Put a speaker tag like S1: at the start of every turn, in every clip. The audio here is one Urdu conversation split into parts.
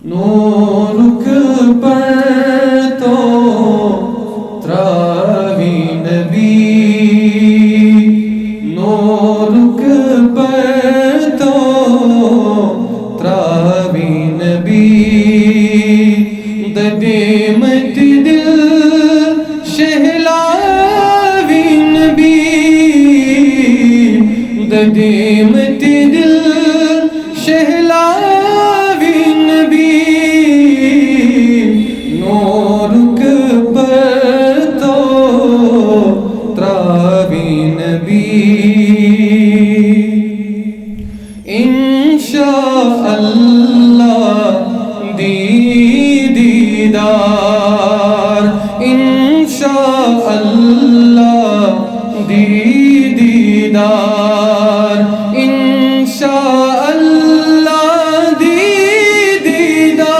S1: نورک پر تو تراوی نبی، نورک پر تو تراوی نبی، ددیمت دل شہلاوی نبی، ددیمت دل شہلاوی نبی، نورک پر تو تراوی نبی، انشاءاللہ دیدار، انشاءاللہ دیدار، انشاءاللہ دیدار،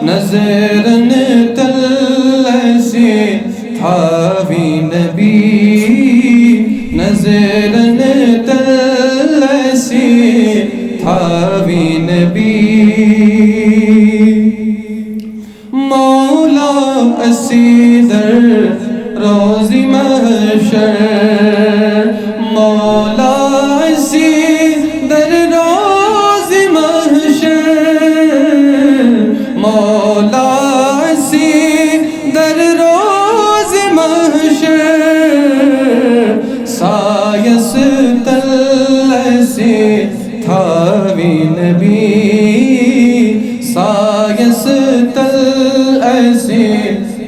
S1: نظرن تل سے تھاوی نبی، نظرن تل سے تھاوی نبی، مولا اسیدر روز محشر، مولا اسیدر روز محشر، مولا اسیدر روز محشر، سایس تل سے تھاوی نبی، سایس تل سے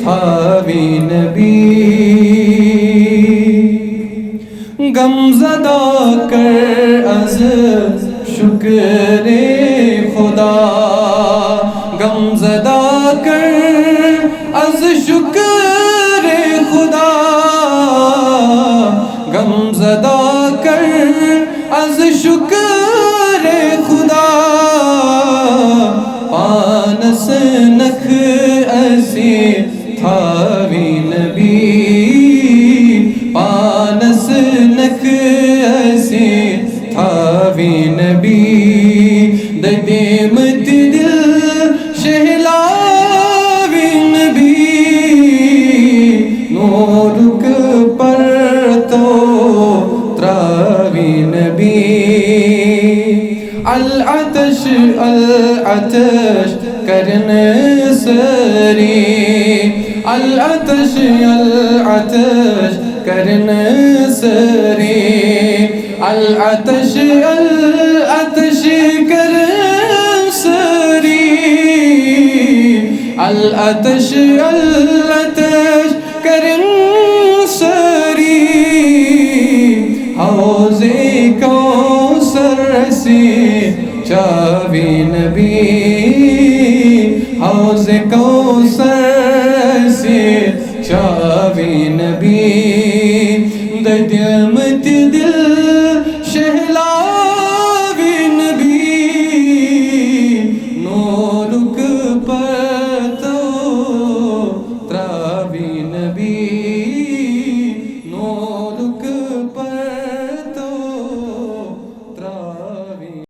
S1: تھاوی نبی، غم زدہ کر از شکر خدا، غم زدہ کر از شکر خدا، غم زدہ کر از شکر خدا، پانس نکھ ایسی تھاوی نبی، پانس نکھ ایسی تھاوی نبی، ددیمت دل شہلاوی نبی، نورک پر تو تراوی نبی، العطش العطش کرن سری، العطش العطش کرن سری، العطش العطش کرن سری، العطش العطش کرن سری، حوض کوثر سے چاوی نبی، حوض کوثر سے چاوی نبی، ددیمت دل